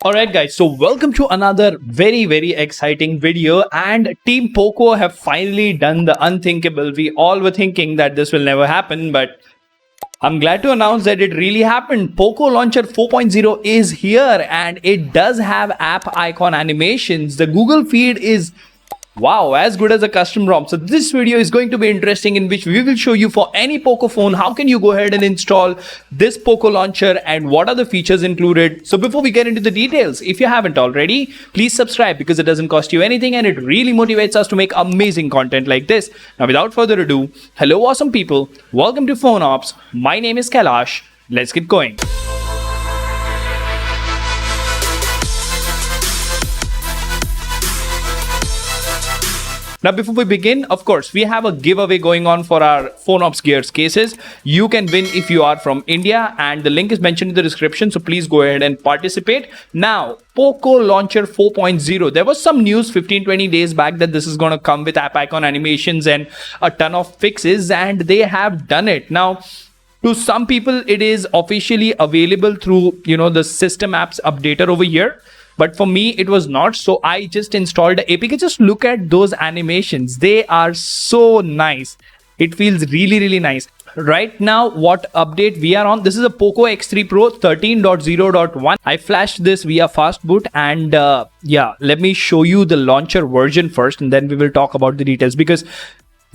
Alright guys, so welcome to another very exciting video, and Team Poco have finally done the unthinkable. We all were thinking that this will never happen, but I'm glad to announce that it really happened. Poco Launcher 4.0 is here and it does have app icon animations. The Google feed is wow, as good as a custom ROM. So this video is going to be interesting, in which we will show you for any Poco phone how can you go ahead and install this Poco Launcher and what are the features included. So before we get into the details, if you haven't already, please subscribe because it doesn't cost you anything and it really motivates us to make amazing content like this. Now without further ado, hello awesome people, welcome to PhoneOps. My name is Kailash. Let's get going. Now, before we begin, of course, we have a giveaway going on for our PhoneOps Gears cases. You can win if you are from India, and the link is mentioned in the description. So please go ahead and participate. Now, Poco Launcher 4.0. There was some news 15-20 days back that this is going to come with app icon animations and a ton of fixes, and they have done it. Now, to some people, it is officially available through, the system apps updater over here. But for me, it was not. So I just installed the APK. Just look at those animations. They are so nice. It feels really nice. Right now, what update we are on? This is a Poco X3 Pro 13.0.1. I flashed this via fastboot, and let me show you the launcher version first, and then we will talk about the details, because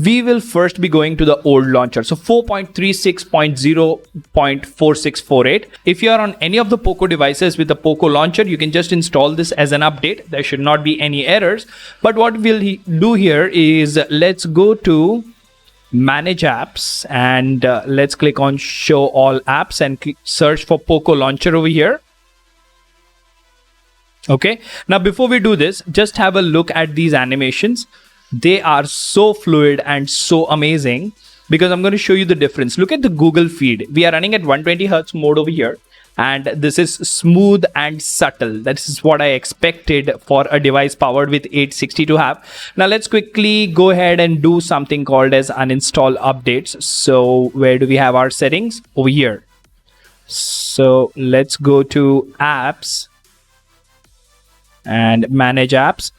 we will first be going to the old launcher. So 4.36.0.4648. If you are on any of the Poco devices with the Poco Launcher, you can just install this as an update. There should not be any errors. But what we'll do here is let's go to Manage Apps, and let's click on Show All Apps and search for Poco Launcher over here. Okay. Now, before we do this, just have a look at these animations. They are so fluid and so amazing, because I'm going to show you the difference. Look at the Google feed. We are running at 120 Hz mode over here, and this is smooth and subtle. That is what I expected for a device powered with 860 to have. Now let's quickly go ahead and do something called as uninstall updates. So where do we have our settings? Over here. So let's go to apps and manage apps.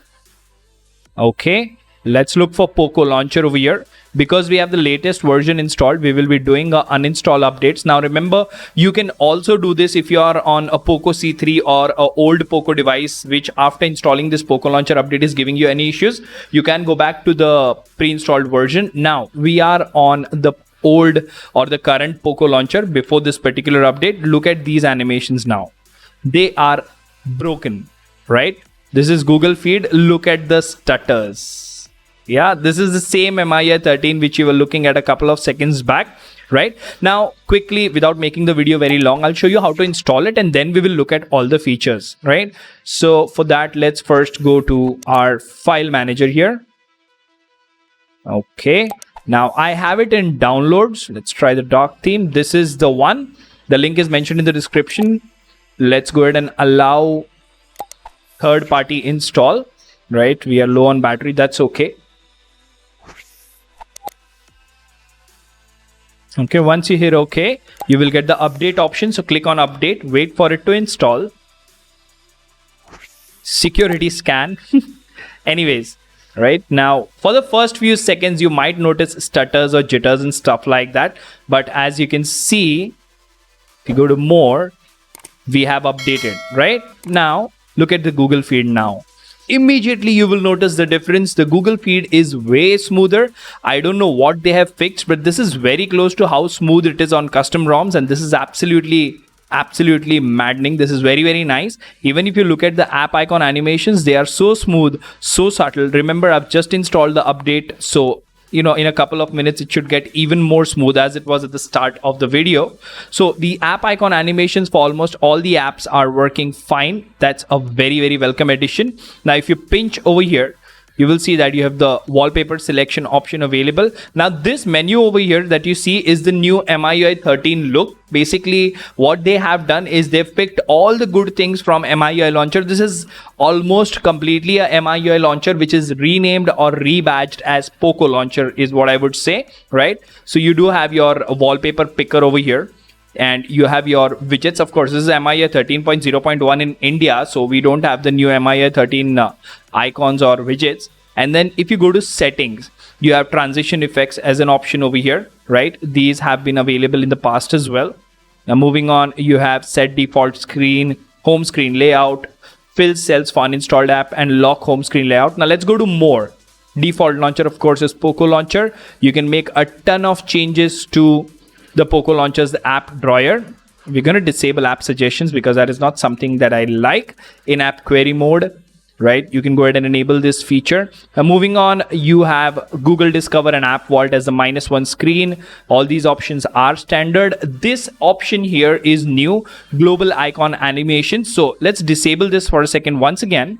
Okay. Let's look for Poco Launcher over here. Because we have the latest version installed, we will be doing uninstall updates. Now remember, you can also do this if you are on a Poco C3 or an old Poco device, which after installing this Poco Launcher update is giving you any issues. You can go back to the pre-installed version. Now we are on the old or the current Poco Launcher before this particular update. Look at these animations now. They are broken, right? This is Google feed. Look at the stutters. Yeah, this is the same MIUI 13 which you were looking at a couple of seconds back, right? Now, quickly, without making the video very long, I'll show you how to install it, and then we will look at all the features, right? So for that, let's first go to our file manager here. Okay, now I have it in downloads. Let's try the dock theme. This is the one. The link is mentioned in the description. Let's go ahead and allow third-party install, right? We are low on battery. That's okay. Okay, once you hit OK, you will get the update option. So click on update, wait for it to install. Security scan. Anyways, right now, for the first few seconds, you might notice stutters or jitters and stuff like that. But as you can see, if you go to more, we have updated, right? Now, look at the Google feed now. Immediately you will notice the difference. The Google feed is way smoother. I don't know what they have fixed, but this is very close to how smooth it is on custom ROMs, and this is absolutely maddening. This is very nice. Even if you look at the app icon animations, they are so smooth, so subtle. Remember, I've just installed the update, so in a couple of minutes it should get even more smooth as it was at the start of the video. So the app icon animations for almost all the apps are working fine. That's a very welcome addition. Now if you pinch over here, you will see that you have the wallpaper selection option available. Now this menu over here that you see is the new MIUI 13 look. Basically what they have done is they've picked all the good things from MIUI launcher. This is almost completely a MIUI launcher which is renamed or rebadged as Poco Launcher is what I would say, right? So you do have your wallpaper picker over here. And you have your widgets. Of course, this is MIA 13.0.1 in India, so we don't have the new MIA 13 icons or widgets. And then if you go to settings, you have transition effects as an option over here, right? These have been available in the past as well. Now moving on, you have set default screen, home screen layout, fill cells for uninstalled app, and lock home screen layout. Now let's go to more. Default launcher, of course, is Poco Launcher. You can make a ton of changes to the Poco Launcher's app drawer. We're going to disable app suggestions because that is not something that I like in app query mode, right? You can go ahead and enable this feature. Moving on, you have Google Discover and App Vault as the -1 screen. All these options are standard. This option here is new, global icon animation. So let's disable this for a second once again,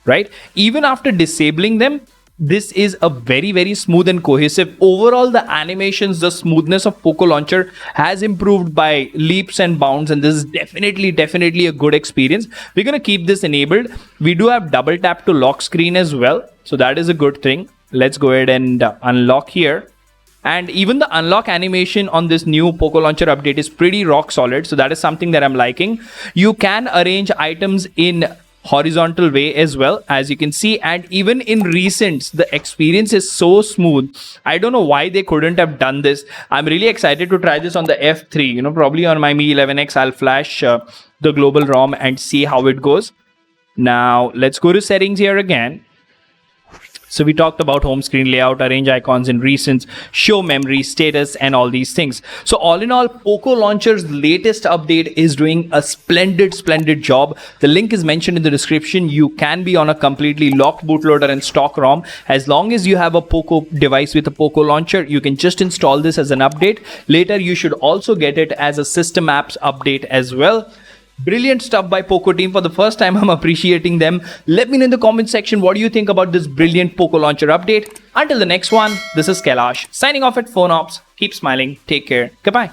right? Even after disabling them, this is a very smooth and cohesive. Overall, the animations, the smoothness of Poco Launcher has improved by leaps and bounds, and this is definitely a good experience. We're going to keep this enabled. We do have double tap to lock screen as well, so that is a good thing. Let's go ahead and unlock here. And even the unlock animation on this new Poco Launcher update is pretty rock solid, so that is something that I'm liking. You can arrange items in horizontal way as well, as you can see, and even in recents the experience is so smooth. I don't know why they couldn't have done this. I'm really excited to try this on the F3. Probably on my Mi 11X I'll flash the global ROM and see how it goes. Now let's go to settings here again. So we talked about home screen layout, arrange icons in recents, show memory, status, and all these things. So all in all, Poco Launcher's latest update is doing a splendid job. The link is mentioned in the description. You can be on a completely locked bootloader and stock ROM. As long as you have a Poco device with a Poco Launcher, you can just install this as an update. Later, you should also get it as a system apps update as well. Brilliant stuff by Poco team. For the first time, I'm appreciating them. Let me know in the comment section what do you think about this brilliant Poco Launcher update. Until the next one, this is Kailash signing off at PhoneOps. Keep smiling. Take care. Goodbye.